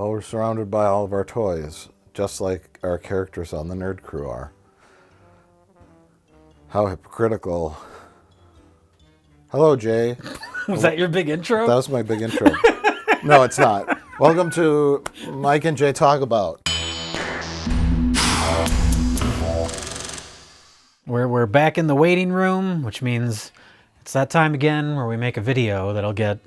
Well, we're surrounded by all of our toys, just like our characters on the Nerd Crew are. How hypocritical. Hello, Jay. Was that your big intro? That was my big intro. No, it's not. Welcome to Mike and Jay Talk About. We're back in the waiting room, which means it's that time again where we make a video that'll get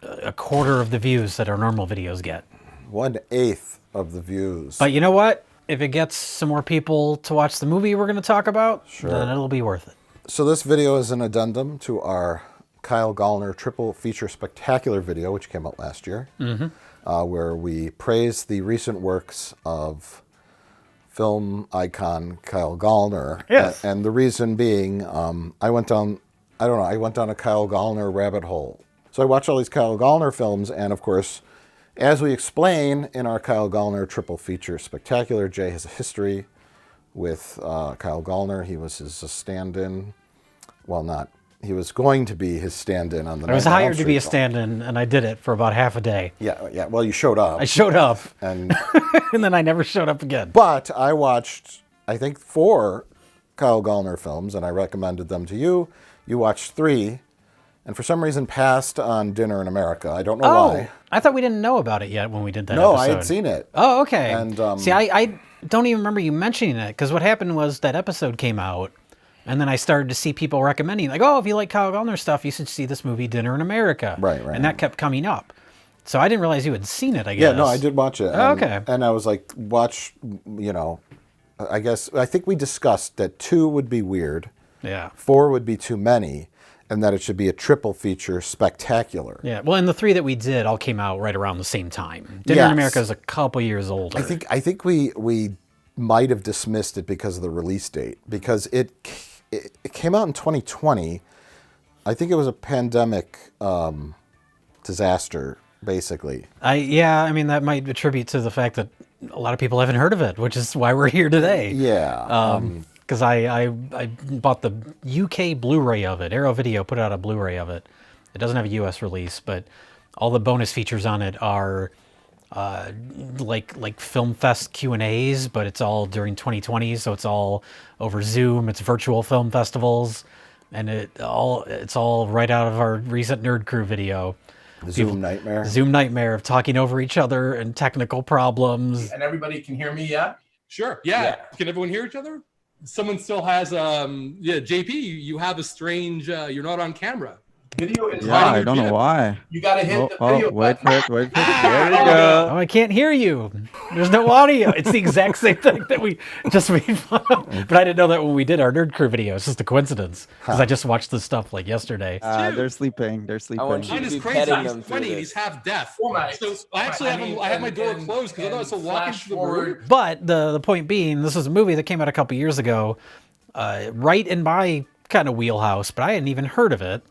a quarter of the views that our normal videos get. 1/8 of the views. But you know what? If it gets some more people to watch the movie we're going to talk about, then it'll be worth it. So this video is an addendum to our Kyle Gallner triple feature spectacular video, which came out last year, where we praise the recent works of film icon Kyle Gallner. Yes. And the reason being, I went down a Kyle Gallner rabbit hole. So I watched all these Kyle Gallner films, and of course, as we explain in our Kyle Gallner triple feature spectacular, Jay has a history with Kyle Gallner. He was his stand-in. Well, he was going to be his stand-in on the I was hired to be a stand-in, and I did it for about half a day. Yeah. Well, you showed up. I showed up, and and then I never showed up again. But I watched, I think, 4 Kyle Gallner films, and I recommended them to you. You watched 3, and for some reason passed on Dinner in America. I don't know why. I thought we didn't know about it yet when we did that No, episode. I had seen it. Oh, okay. And see, I don't even remember you mentioning it, because what happened was that episode came out, and then I started to see people recommending, like, oh, if you like Kyle Gallner stuff, you should see this movie, Dinner in America. Right. And that kept coming up. So I didn't realize you had seen it, I guess. Yeah, no, I did watch it. Oh, okay. And I was like, I think we discussed that 2 would be weird. Yeah. 4 would be too many, and that it should be a triple feature spectacular. Yeah, well, and the 3 that we did all came out right around the same time. Dinner in America is a couple years older. I think we might have dismissed it because of the release date, because it came out in 2020. I think it was a pandemic disaster, basically. I mean, that might attribute to the fact that a lot of people haven't heard of it, which is why we're here today. Yeah. Because I bought the UK Blu-ray of it. Arrow Video put out a Blu-ray of it. It doesn't have a US release, but all the bonus features on it are like Film Fest Q&As, but it's all during 2020, so it's all over Zoom. It's virtual film festivals, and it's all right out of our recent Nerd Crew video. Zoom nightmare of talking over each other and technical problems. And everybody can hear me, yeah? Sure. Yeah. Can everyone hear each other? Someone still has JP, you have a strange you're not on camera. Video is I don't know why. You gotta hit the video wait button. for it. There we go. Oh, I can't hear you. There's no audio. It's the exact same thing that we just made fun of. But I didn't know that when we did our Nerd Crew video. It's just a coincidence. Because I just watched this stuff like yesterday. They're sleeping. Mine is crazy. He's 20 and he's half deaf. So I actually have my door closed because otherwise he'll walk into the room. But the point being, this was a movie that came out a couple years ago, right in my kind of wheelhouse, but I hadn't even heard of it.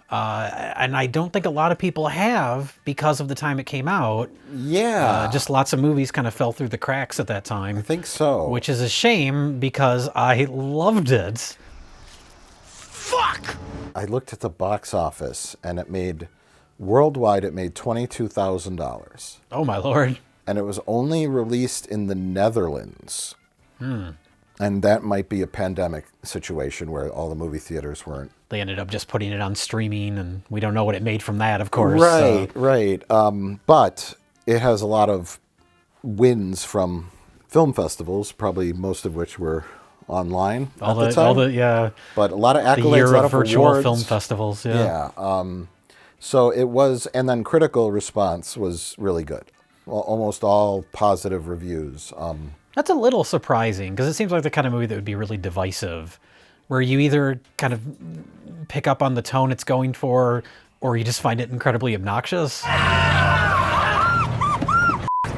And I don't think a lot of people have because of the time it came out. Yeah. Just lots of movies kind of fell through the cracks at that time. I think so. Which is a shame because I loved it. Fuck! I looked at the box office, and worldwide it made $22,000. Oh my lord. And it was only released in the Netherlands. And that might be a pandemic situation where all the movie theaters weren't. They ended up just putting it on streaming, and we don't know what it made from that, of course. Right. But it has a lot of wins from film festivals, probably most of which were online at the time. But a lot of accolades, the year a lot of of virtual awards. film festivals. So it was, and then critical response was really good. Well, almost all positive reviews. That's a little surprising, because it seems like the kind of movie that would be really divisive, where you either kind of pick up on the tone it's going for, or you just find it incredibly obnoxious.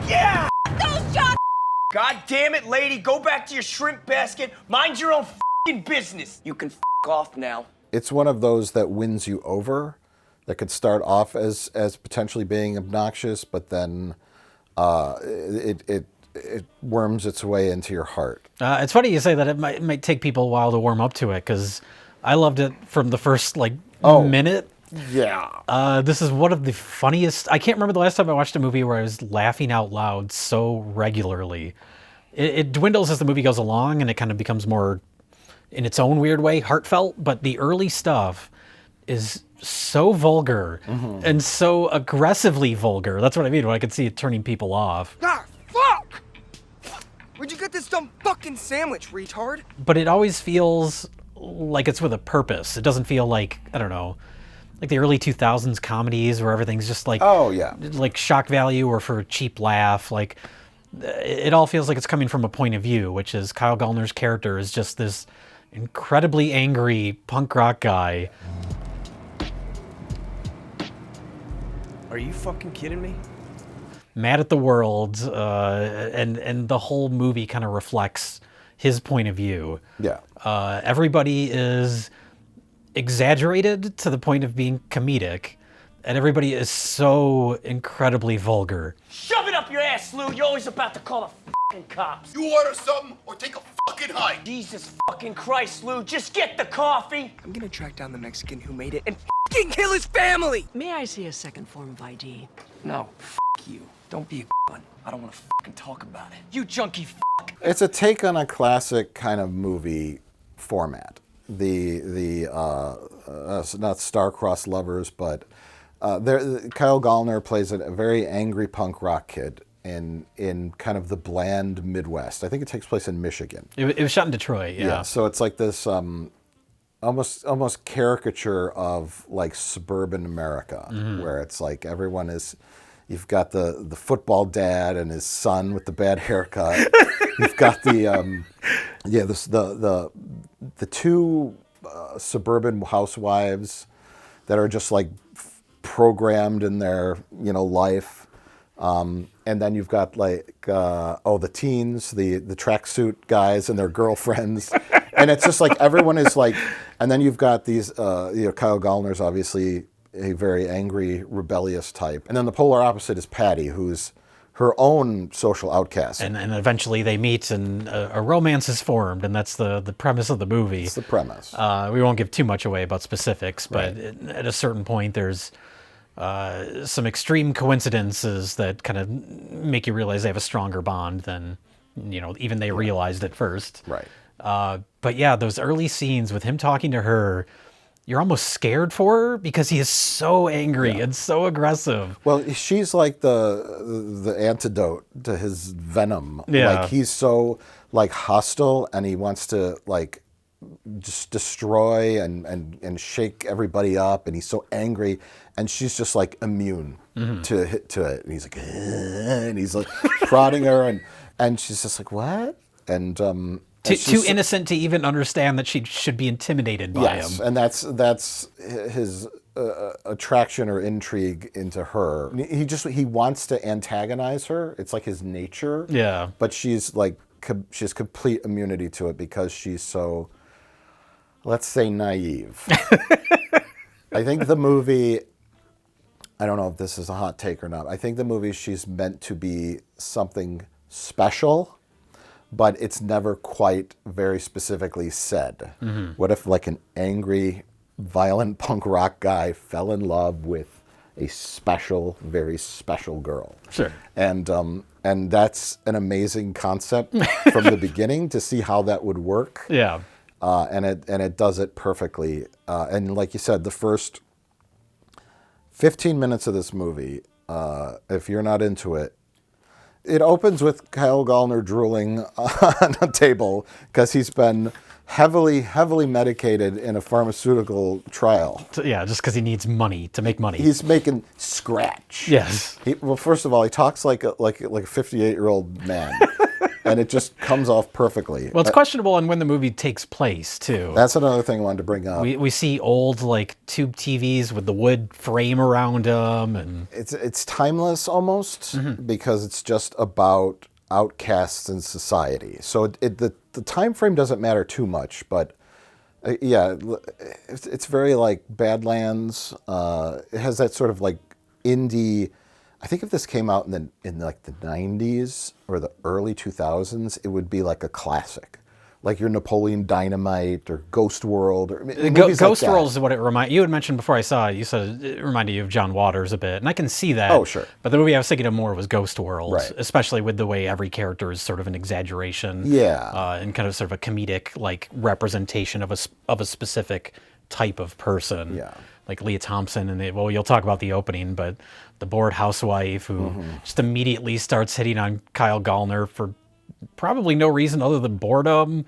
Yeah! Those shots! God damn it, lady, go back to your shrimp basket. Mind your own f***ing business. You can f*** off now. It's one of those that wins you over, that could start off as potentially being obnoxious, but then it worms its way into your heart. It's funny you say that. It might take people a while to warm up to it, because I loved it from the first minute. Yeah. This is one of the funniest. I can't remember the last time I watched a movie where I was laughing out loud so regularly. It dwindles as the movie goes along, and it kind of becomes more, in its own weird way, heartfelt. But the early stuff is so vulgar and so aggressively vulgar. That's what I mean when I can see it turning people off. Ah, fuck! Where'd you get this dumb fucking sandwich, retard? But it always feels like it's with a purpose. It doesn't feel like, I don't know, like the early 2000s comedies where everything's just like, Oh, yeah. like shock value or for a cheap laugh. Like, it all feels like it's coming from a point of view, which is Kyle Gallner's character is just this incredibly angry punk rock guy. Are you fucking kidding me? Mad at the world, and the whole movie kind of reflects his point of view. Yeah. Everybody is exaggerated to the point of being comedic, and everybody is so incredibly vulgar. Shove it up your ass, Lou. You're always about to call the fucking cops. You order something or take a fucking hike. Jesus fucking Christ, Lou. Just get the coffee. I'm gonna track down the Mexican who made it and fucking kill his family! May I see a second form of ID? No, you. Don't be a gun. I don't want to fucking talk about it. You junkie It's a take on a classic kind of movie format. Not star-crossed lovers, but Kyle Gallner plays a very angry punk rock kid in kind of the bland Midwest. I think it takes place in Michigan. It was shot in Detroit, yeah. So it's like this almost caricature of like suburban America, where it's like everyone is. You've got the football dad and his son with the bad haircut. You've got the two suburban housewives that are just like programmed in their life, and then you've got like the teens, the tracksuit guys and their girlfriends, and it's just like everyone is like, and then you've got these Kyle Gallner's obviously a very angry, rebellious type. And then the polar opposite is Patty, who's her own social outcast. And eventually they meet and a romance is formed, and that's the premise of the movie. It's the premise. We won't give too much away about specifics, but at a certain point there's some extreme coincidences that kind of make you realize they have a stronger bond than, even they realized at first. Right. But yeah, those early scenes with him talking to her, you're almost scared for her because he is so angry and so aggressive. Well, she's like the antidote to his venom. Yeah. Like he's so like hostile, and he wants to like just destroy and shake everybody up, and he's so angry, and she's just like immune to it. And he's like, and he's like prodding her, and she's just like, what? And Too innocent to even understand that she should be intimidated by him. And that's his attraction or intrigue into her. He wants to antagonize her. It's like his nature. Yeah. But she's like she has complete immunity to it because she's so, let's say, naive. I think the movie, I don't know if this is a hot take or not. I think the movie, she's meant to be something special, but it's never quite very specifically said. What if like an angry, violent punk rock guy fell in love with a special, very special girl? Sure. And that's an amazing concept from the beginning to see how that would work. Yeah. And it does it perfectly. And like you said, the first 15 minutes of this movie, if you're not into it, it opens with Kyle Gallner drooling on a table because he's been heavily medicated in a pharmaceutical trial. Yeah, just because he needs money to make money. He's making scratch. Yes. Well, first of all, he talks like a 58-year-old man, and it just comes off perfectly. Well, it's questionable on when the movie takes place too. That's another thing I wanted to bring up. We see old like tube TVs with the wood frame around them, and It's timeless almost because it's just about outcasts in society. So the time frame doesn't matter too much, but it's very like Badlands. It has that sort of like indie. I think if this came out in like the 90s or the early 2000s, it would be like a classic. like your Napoleon Dynamite or Ghost World or movies Ghost like that. World is what it reminded you had mentioned before I saw it. You said it reminded you of John Waters a bit, and I can see that. Oh, sure. But the movie I was thinking of more was Ghost World, Right. especially with the way every character is sort of an exaggeration, and kind of sort of a comedic like representation of a specific type of person. Yeah. Like Leah Thompson, and you'll talk about the opening, but the bored housewife who just immediately starts hitting on Kyle Gallner for probably no reason other than boredom.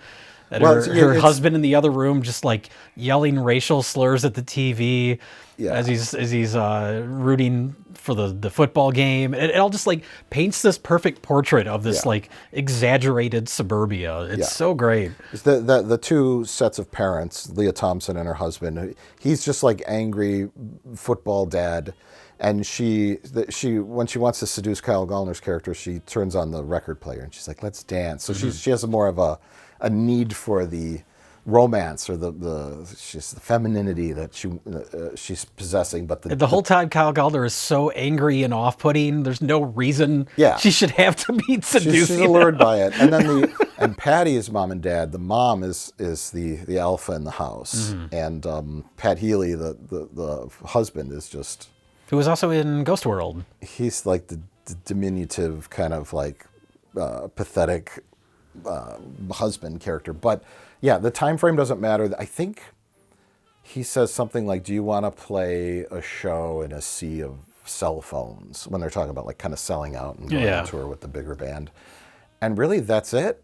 And her husband in the other room just like yelling racial slurs at the TV as he's rooting for the football game. It all just like paints this perfect portrait of this like exaggerated suburbia. It's so great. It's the two sets of parents, Leah Thompson and her husband. He's just like angry football dad. And she when she wants to seduce Kyle Gallner's character, she turns on the record player and she's like, "Let's dance." So she has more of a need for the romance or the femininity that she's possessing. But the whole time Kyle Gallner is so angry and off-putting. There's no reason she should have to be seducing. She's allured by it. And then and Patty's mom and dad. The mom is the alpha in the house, and Pat Healy, the husband, is just. Who was also in Ghost World. He's like the diminutive kind of like pathetic husband character. But yeah, the time frame doesn't matter. I think he says something like, "Do you want to play a show in a sea of cell phones?" When they're talking about like kind of selling out and going on tour with the bigger band. And really, that's it.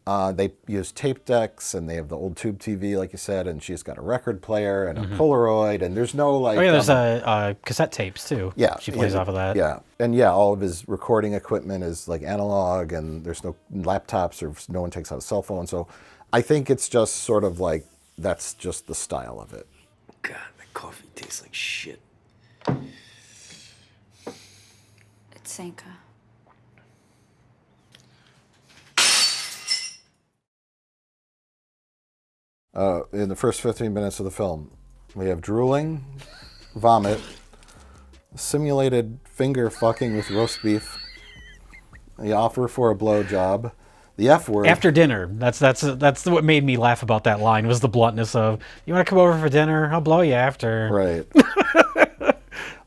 They use tape decks, and they have the old tube TV, like you said, and she's got a record player and a Polaroid, and there's no like... Oh, yeah, there's cassette tapes, too. Yeah. She plays off of that. Yeah. And yeah, all of his recording equipment is like analog, and there's no laptops, or no one takes out a cell phone, so I think it's just sort of like, that's just the style of it. God, that coffee tastes like shit. It's Sanka. In the first 15 minutes of the film, we have drooling, vomit, simulated finger fucking with roast beef, the offer for a blowjob, the F word. After dinner. That's what made me laugh about that line, was the bluntness of, "You want to come over for dinner? I'll blow you after." Right.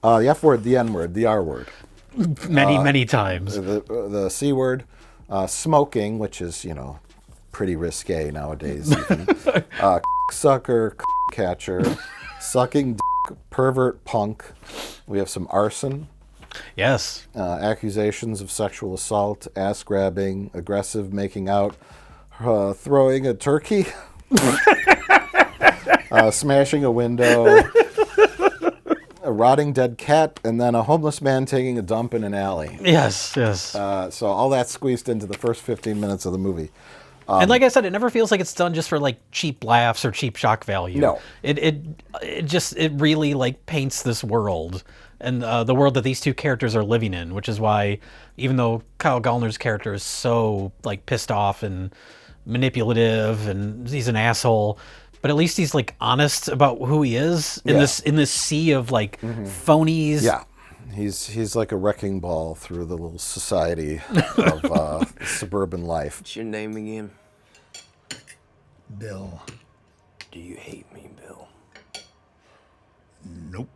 The F word, the N word, the R word. Many times. The C word, smoking, which is, pretty risque nowadays. Even. Sucker, catcher, sucking dick, pervert, punk. We have some arson. Yes. Accusations of sexual assault, ass grabbing, aggressive making out, throwing a turkey, smashing a window, a rotting dead cat, and then a homeless man taking a dump in an alley. Yes. So all that squeezed into the first 15 minutes of the movie. And like I said, it never feels like it's done just for like cheap laughs or cheap shock value. No. It really like paints this world, and the world that these two characters are living in, which is why, even though Kyle Gallner's character is so like pissed off and manipulative and he's an asshole, but at least he's like honest about who he is in this sea of like phonies. Yeah. He's like a wrecking ball through the little society of suburban life. What's your name again? Bill. Do you hate me, Bill? Nope.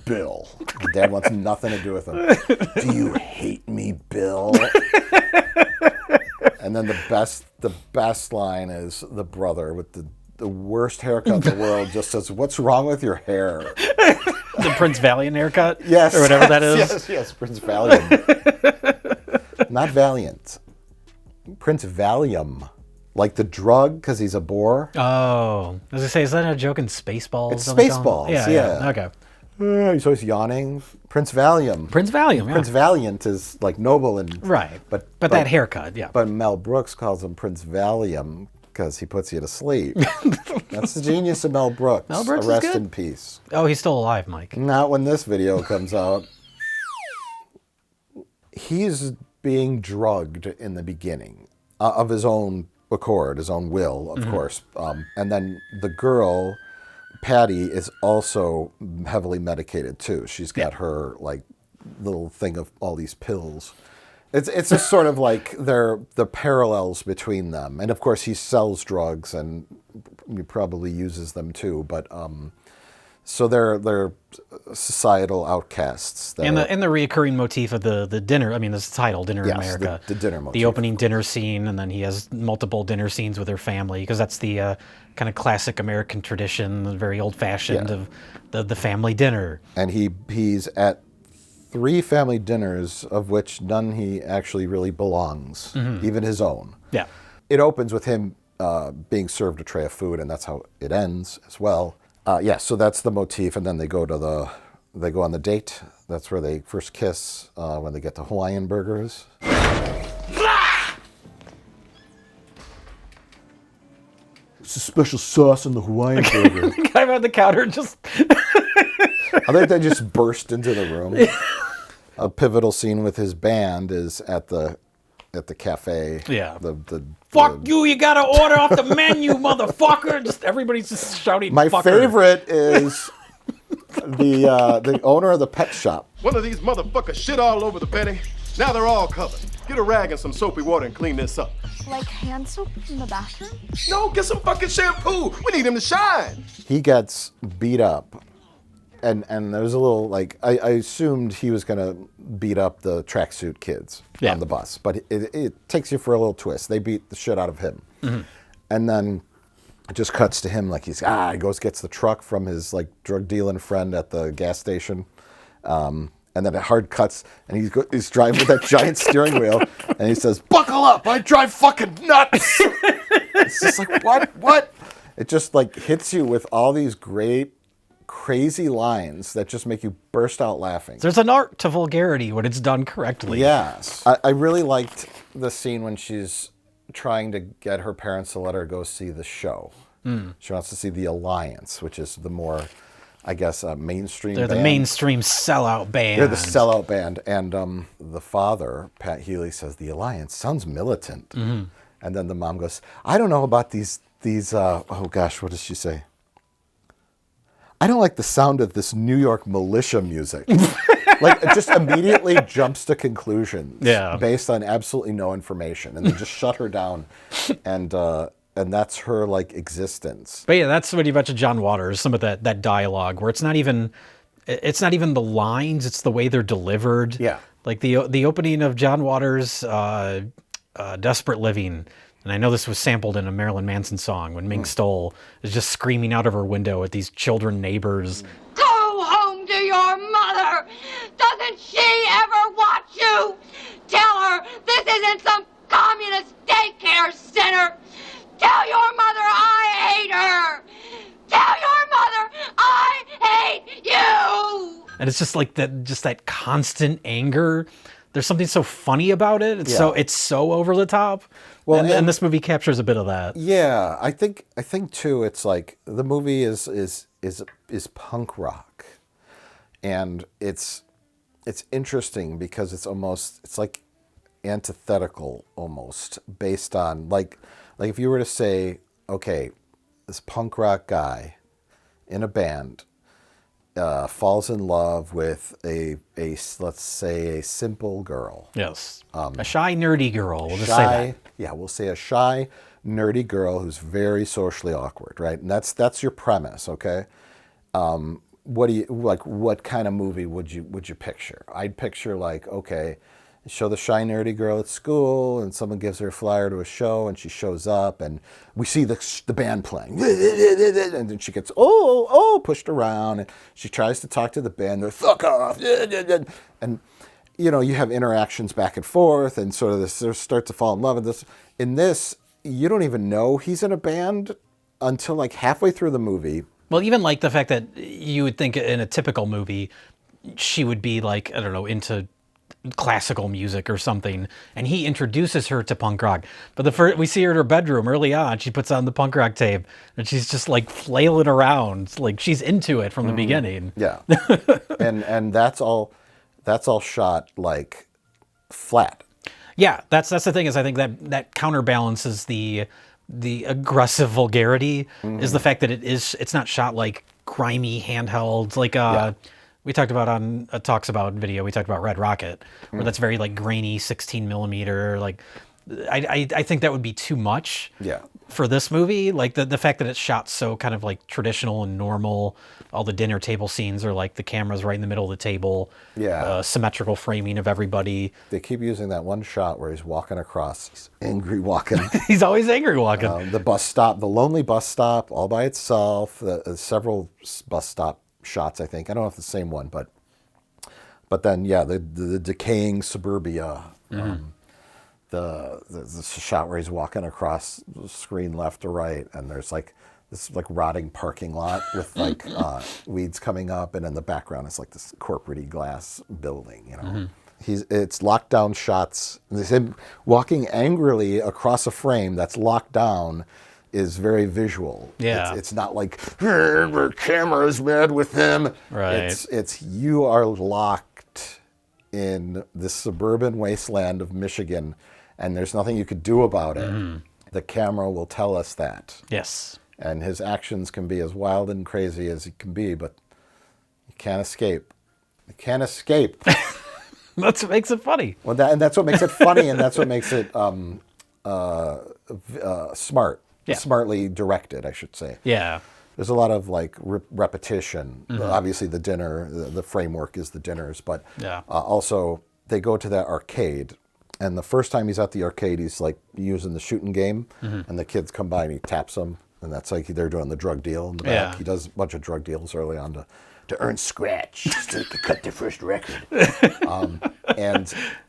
Bill. Dad wants nothing to do with him. Do you hate me, Bill? And then the best line is the brother with the worst haircut in the world just says, "What's wrong with your hair?" The Prince Valiant haircut? Yes. Or whatever that is? Yes, Prince Valiant. Not Valiant. Prince Valium. Like the drug, because he's a boar. Oh. As I say, is that a joke in Spaceballs? It's Spaceballs, yeah. Okay. He's always yawning. Prince Valium. Prince Valium, yeah. Prince Valiant is like noble and... Right. But that haircut, yeah. But Mel Brooks calls him Prince Valium because he puts you to sleep. That's the genius of Mel Brooks. Mel Brooks Rest is good. in peace. Oh, he's still alive, Mike. Not when this video comes out. He's being drugged in the beginning of his own accord, his own will, of course. And then the girl, Patty, is also heavily medicated too. She's got her like little thing of all these pills. It's just sort of like the parallels between them, and of course he sells drugs and he probably uses them too. But so they're societal outcasts. And the reoccurring motif of the dinner. I mean, this title, Dinner in Yes, America. the dinner motif. The opening dinner scene, and then he has multiple dinner scenes with her family because that's the kind of classic American tradition, very old fashioned of the family dinner. And he's at 3 family dinners, of which none he actually really belongs, even his own. Yeah. It opens with him being served a tray of food, and that's how it ends as well. So that's the motif, and then they go on the date. That's where they first kiss when they get the Hawaiian burgers. It's a special sauce in the Hawaiian burger. The guy behind the counter just. I think they just burst into the room. A pivotal scene with his band is at the cafe. Yeah. Fuck you! You gotta order off the menu, motherfucker! Just everybody's just shouting. My fucker. favorite is the owner of the pet shop. One of these motherfuckers shit all over the bedding. Now they're all covered. Get a rag and some soapy water and clean this up. Like hand soap from the bathroom? No, get some fucking shampoo. We need him to shine. He gets beat up, and there was a little like I assumed he was gonna beat up the tracksuit kids on the bus, but it takes you for a little twist. They beat the shit out of him, and then it just cuts to him like he goes gets the truck from his like drug dealing friend at the gas station. And then it hard cuts, and he's driving with that giant steering wheel, and he says, "Buckle up, I drive fucking nuts." It's just like, what? It just like hits you with all these great, crazy lines that just make you burst out laughing. There's an art to vulgarity when it's done correctly. Yes. I really liked the scene when she's trying to get her parents to let her go see the show. She wants to see The Alliance, which is the more, I guess, mainstream They're band. the mainstream sellout band. They're the sellout band. And the father, Pat Healy, says, "The Alliance sounds militant." And then the mom goes, "I don't know about these oh gosh, what does she say? I don't like the sound of this New York militia music." Like, it just immediately jumps to conclusions based on absolutely no information. And they just shut her down. And that's her like existence. But yeah, that's when you mentioned John Waters, some of that dialogue where it's not even the lines, it's the way they're delivered. Yeah. Like the opening of John Waters' Desperate Living, and I know this was sampled in a Marilyn Manson song when Ming Stoll is just screaming out of her window at these children neighbors. Go home to your mother! Doesn't she ever watch you? Tell her this isn't some communist daycare center! Tell your mother I hate her! Tell your mother I hate you! And it's just like that constant anger. There's something so funny about it. It's so over the top. Well, and this movie captures a bit of that. Yeah, I think too. It's like the movie is punk rock, and it's interesting because it's like antithetical almost, based on like if you were to say, okay, this punk rock guy in a band falls in love with a let's say a simple girl. Yes. A shy, nerdy girl. We'll just say that. Yeah, we'll say a shy, nerdy girl who's very socially awkward, right? And that's your premise, okay? What do you like? What kind of movie would you picture? I'd picture like, okay, show the shy, nerdy girl at school, and someone gives her a flyer to a show, and she shows up, and we see the band playing, and then she gets pushed around, and she tries to talk to the band. They're fuck off, and you know, you have interactions back and forth, and sort of they start to fall in love with this. In this, you don't even know he's in a band until like halfway through the movie. Well, even like the fact that you would think in a typical movie, she would be like, I don't know, into classical music or something, and he introduces her to punk rock. But we see her in her bedroom early on. She puts on the punk rock tape, and she's just like flailing around, like she's into it from the beginning. Yeah, and that's all shot like flat. Yeah, that's the thing, is I think that counterbalances the aggressive vulgarity is the fact that it's not shot like grimy handheld, like we talked about on Talks About video, we talked about Red Rocket, where that's very like grainy 16 millimeter. Like, I think that would be too much. Yeah. For this movie, like the fact that it's shot so kind of like traditional and normal, all the dinner table scenes are like the camera's right in the middle of the table. Yeah. Symmetrical framing of everybody. They keep using that one shot where he's walking across, he's angry walking. He's always angry walking. The bus stop, the lonely bus stop, all by itself. Several bus stop shots, I think. I don't know if it's the same one, but then yeah, the decaying suburbia. The shot where he's walking across the screen left to right, and there's like this like rotting parking lot with like weeds coming up, and in the background it's like this corporate-y glass building. You know, it's lockdown shots. There's him walking angrily across a frame that's locked down. Is very visual. Yeah, it's not like the camera's mad with him. Right. It's you are locked in this suburban wasteland of Michigan, and there's nothing you could do about it. The camera will tell us that. Yes. And his actions can be as wild and crazy as he can be, but you can't escape. You can't escape. That's what makes it funny. Well, that's what makes it funny, and that's what makes it smart. Yeah. Smartly directed, I should say. Yeah. There's a lot of like repetition. Obviously, the dinner, the framework is the dinners, but also they go to that arcade. And the first time he's at the arcade, he's like using the shooting game, and the kids come by and he taps them, and that's like they're doing the drug deal in the back. Yeah. He does a bunch of drug deals early on to earn scratch, to cut their first record.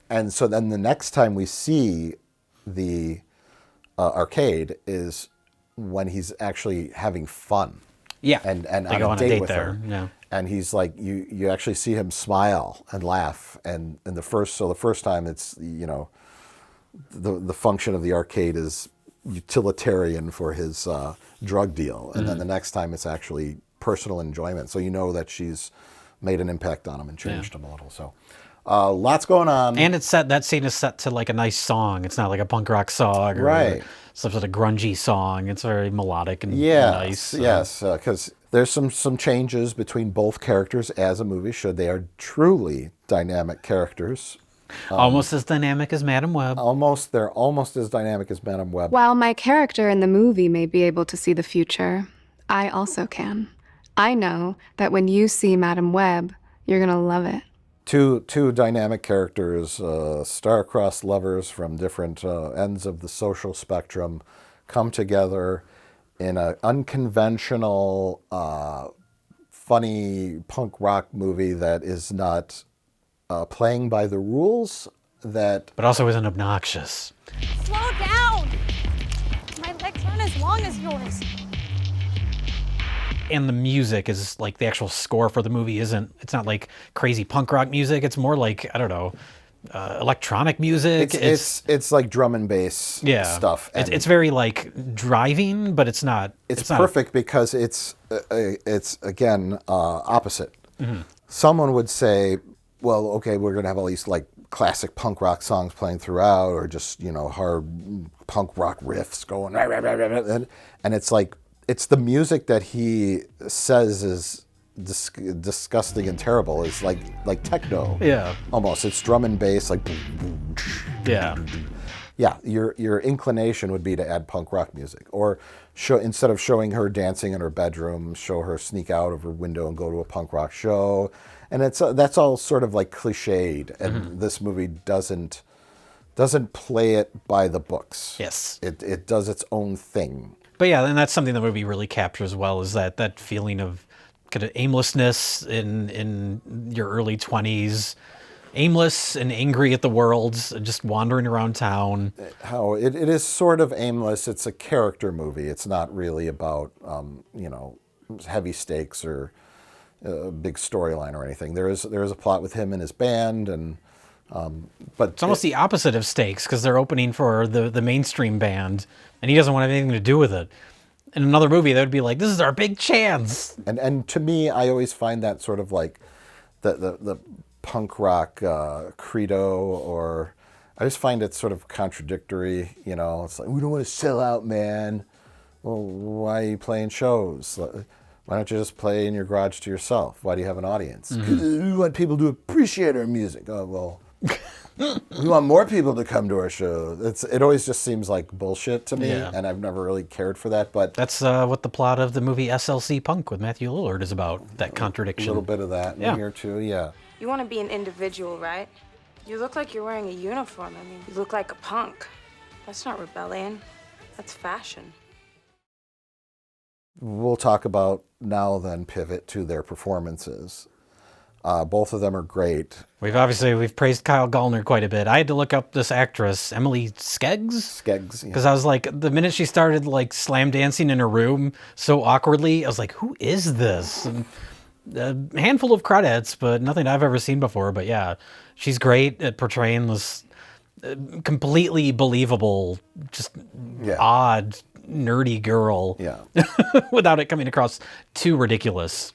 And so then the next time we see the arcade is when he's actually having fun. Yeah. And they go on a date with there. her. Yeah. And he's like, you actually see him smile and laugh. And the first time it's, you know, the function of the arcade is utilitarian for his drug deal. And then the next time it's actually personal enjoyment. So you know that she's made an impact on him and changed him a little. So lots going on. And that scene is set to like a nice song. It's not like a punk rock song or some sort of grungy song. It's very melodic and nice. Yes, because there's some changes between both characters as a movie should. They are truly dynamic characters. Almost as dynamic as Madam Web. They're almost as dynamic as Madam Web. While my character in the movie may be able to see the future, I also can. I know that when you see Madam Web, you're going to love it. Two dynamic characters, star-crossed lovers from different ends of the social spectrum, come together in an unconventional, funny punk rock movie that is not playing by the rules. But also isn't obnoxious. Slow down! My legs aren't as long as yours. And the music is like the actual score for the movie it's not like crazy punk rock music. It's more like, I don't know, electronic music. It's like drum and bass stuff. And it's very like driving, but it's not. It's perfect because it's again opposite. Someone would say, well, okay, we're going to have all these like classic punk rock songs playing throughout, or just, you know, hard punk rock riffs going, and it's like, it's the music that he says is disgusting and terrible. It's like techno. Yeah. Almost. It's drum and bass, like. Yeah. Yeah. Your inclination would be to add punk rock music, or instead of showing her dancing in her bedroom, show her sneak out of her window and go to a punk rock show, and that's all sort of like cliched. And this movie doesn't play it by the books. Yes. It does its own thing. But yeah, and that's something the movie really captures well, is that feeling of kind of aimlessness in your early 20s, aimless and angry at the world, just wandering around town. How it is sort of aimless. It's a character movie. It's not really about you know, heavy stakes or a big storyline or anything. There is a plot with him and his band, and but it's almost the opposite of stakes, because they're opening for the mainstream band, and he doesn't want anything to do with it. In another movie, that would be like, this is our big chance. And to me, I always find that sort of like the punk rock credo, or I just find it sort of contradictory. You know, it's like, we don't want to sell out, man. Well, why are you playing shows? Why don't you just play in your garage to yourself? Why do you have an audience? We want people to appreciate our music. Oh, well, we want more people to come to our show. It always just seems like bullshit to me, and I've never really cared for that. But that's what the plot of the movie SLC Punk with Matthew Lillard is about, that contradiction. A little bit of that in here, too, yeah. You want to be an individual, right? You look like you're wearing a uniform. I mean, you look like a punk. That's not rebellion. That's fashion. We'll talk about now then pivot to their performances. Both of them are great. We've praised Kyle Gallner quite a bit. I had to look up this actress, Emily Skeggs, because I was like, the minute she started like slam dancing in her room so awkwardly, I was like, who is this? And a handful of credits, but nothing I've ever seen before. But yeah, she's great at portraying this completely believable, just odd, nerdy girl. Yeah. Without it coming across too ridiculous.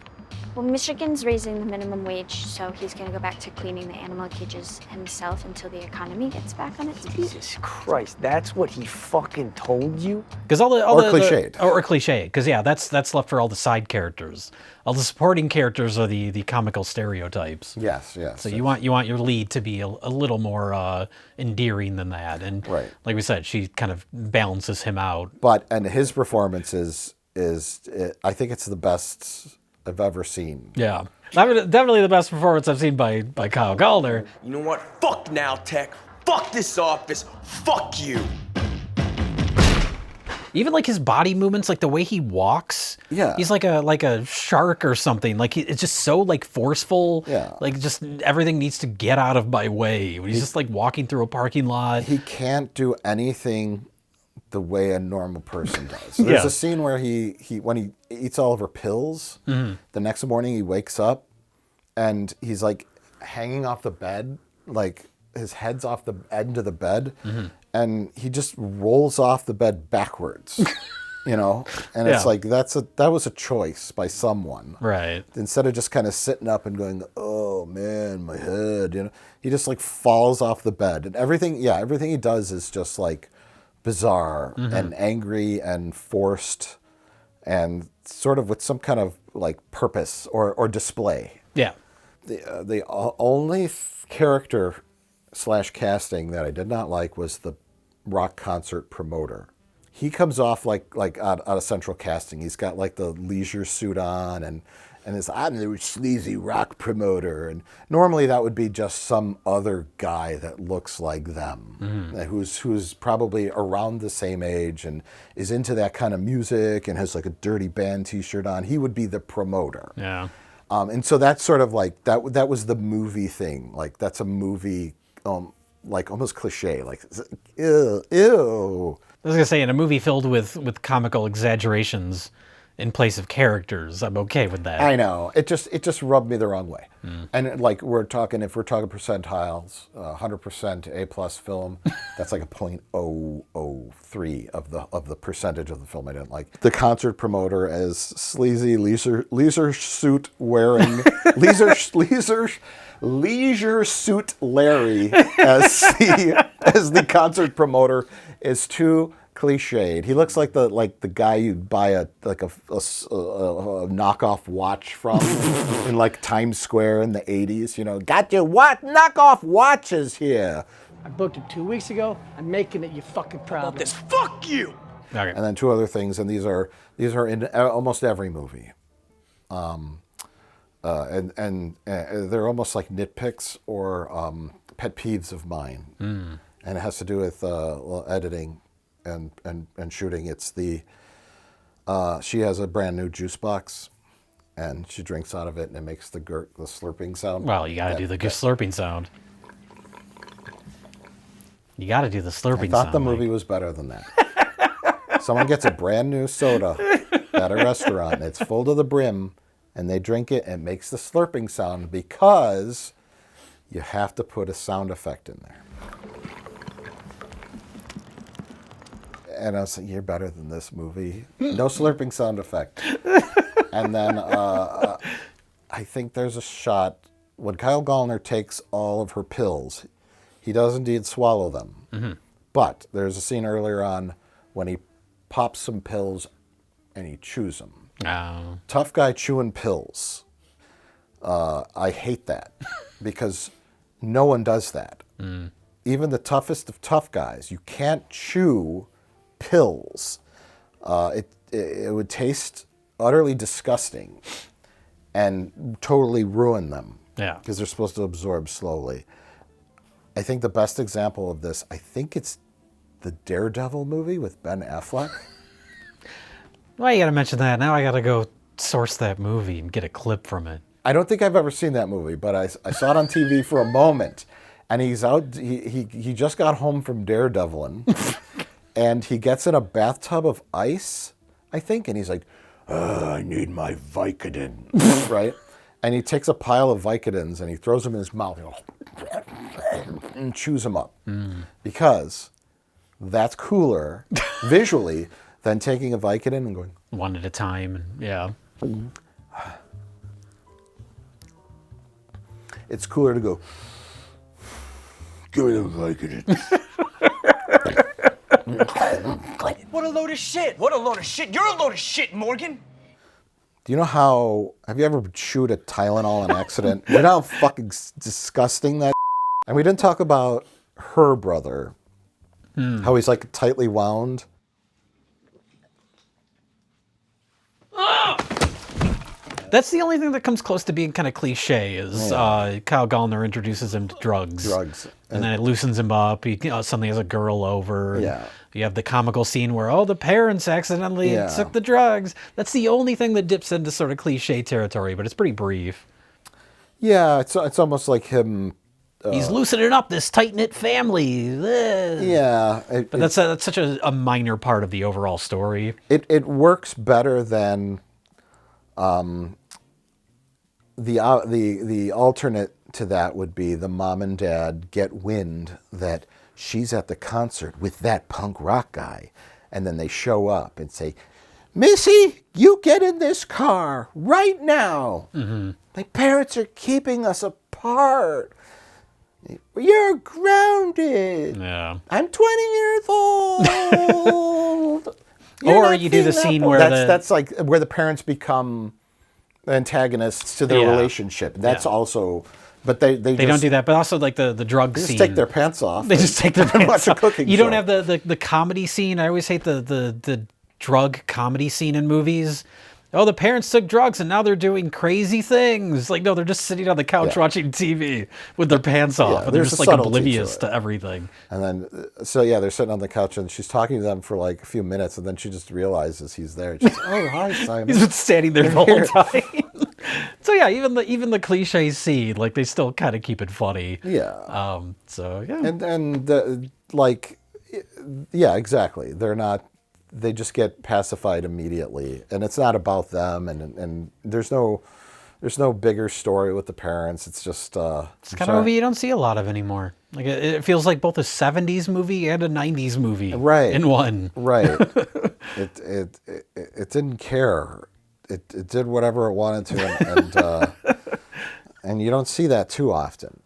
Well, Michigan's raising the minimum wage, so he's going to go back to cleaning the animal cages himself until the economy gets back on its feet. Jesus Christ, that's what he fucking told you? Because all the cliched. Or cliche. Because yeah, that's left for all the side characters. All the supporting characters are the comical stereotypes. Yes. So you want your lead to be a little more endearing than that, and like we said, she kind of balances him out. And his performance is I think it's the best I've ever seen. Yeah, definitely the best performance I've seen by Kyle Gallner. You know what? Fuck Now Tech. Fuck this office. Fuck you. Even like his body movements, like the way he walks. Yeah. He's like a shark or something. Like it's just so like forceful. Yeah. Like just everything needs to get out of my way. When he's just like walking through a parking lot. He can't do anything the way a normal person does. There's a scene where he when he eats all of her pills, the next morning he wakes up and he's like hanging off the bed, like his head's off the end of the bed, and he just rolls off the bed backwards. And it's like that was a choice by someone, right? Instead of just kind of sitting up and going, oh man, my head, he just like falls off the bed, and everything he does is just like bizarre and angry and forced and sort of with some kind of like purpose or display. Yeah. The only character / casting that I did not like was the rock concert promoter. He comes off like out of central casting. He's got like the leisure suit on and I'm the sleazy rock promoter. And normally that would be just some other guy that looks like them, who's probably around the same age and is into that kind of music and has like a Dirty Band t-shirt on. He would be the promoter. Yeah. And so that's sort of like, that was the movie thing. Like that's a movie, like almost cliche, like, ew. I was gonna say, in a movie filled with comical exaggerations in place of characters, I'm okay with that. I know. It just rubbed me the wrong way. And like if we're talking percentiles, 100% A+ film, that's like a 0.003 of the percentage of the film I didn't like. The concert promoter as sleazy leisure suit wearing leisure suit Larry as the concert promoter is too cliched. He looks like the guy you'd buy a knockoff watch from in like Times Square in the 80s. Got your knockoff watches here. I booked it 2 weeks ago. I'm making it your fucking problem. This fuck you. Okay. And then two other things, and these are in almost every movie. And they're almost like nitpicks or pet peeves of mine. And it has to do with editing and shooting. It's she has a brand new juice box, and she drinks out of it, and it makes the slurping sound. Well, you got to do the slurping sound. You got to do the slurping sound. I thought the movie was better than that. Someone gets a brand new soda at a restaurant, and it's full to the brim, and they drink it, and it makes the slurping sound because you have to put a sound effect in there. And I was like, you're better than this movie. No slurping sound effect. And then I think there's a shot when Kyle Gallner takes all of her pills. He does indeed swallow them. But there's a scene earlier on when he pops some pills and he chews them. Oh. Tough guy chewing pills. I hate that because no one does that. Even the toughest of tough guys, you can't chew pills. It would taste utterly disgusting and totally ruin them. Yeah. Because they're supposed to absorb slowly. I think the best example of this, I think it's the Daredevil movie with Ben Affleck. Why you gotta mention that? Now I gotta go source that movie and get a clip from it. I don't think I've ever seen that movie, but I saw it on TV for a moment. And he's out, he just got home from Daredeviling, and he gets in a bathtub of ice, I think, and he's like, I need my Vicodin, right? And he takes a pile of Vicodins and he throws them in his mouth and chews them up. Because that's cooler visually than taking a Vicodin and going one at a time. And yeah. It's cooler to go, give me the Vicodin. What a load of shit. What a load of shit. You're a load of shit, Morgan. Do you know how, have you ever chewed a Tylenol on accident? You know how fucking disgusting that. And we didn't talk about her brother, how he's like tightly wound. That's the only thing that comes close to being kind of cliche is Kyle Gallner introduces him to drugs. And then it loosens him up. He suddenly has a girl over. Yeah. You have the comical scene where, the parents accidentally took the drugs. That's the only thing that dips into sort of cliche territory, but it's pretty brief. Yeah, it's almost like him. He's loosening up this tight-knit family. Ugh. Yeah. But that's such a minor part of the overall story. It works better than the alternate to that would be the mom and dad get wind that she's at the concert with that punk rock guy, and then they show up and say, Missy, you get in this car right now. My parents are keeping us apart. You're grounded. Yeah. I'm 20 years old. Or you do the scene where that's like where the parents become antagonists to their relationship. That's also, but they don't do that. But also like the drug they scene. just take their pants off. They just take their and pants watch a off. cooking You show. don't have the comedy scene. I always hate the drug comedy scene in movies. Oh, the parents took drugs and now they're doing crazy things. Like, no, they're just sitting on the couch watching TV with their pants off. And they're just like oblivious to everything. And then, they're sitting on the couch and she's talking to them for like a few minutes and then she just realizes he's there. She's like, oh, hi, Simon. He's been standing there the whole time. So yeah, even the cliche scene, like they still kind of keep it funny. Yeah. So yeah. Exactly. They're not. They just get pacified immediately, and it's not about them, and there's no bigger story with the parents. It's just it's kind of movie you don't see a lot of anymore. Like it feels like both a '70s movie and a '90s movie, in one. Right. It didn't care. It did whatever it wanted to, and you don't see that too often.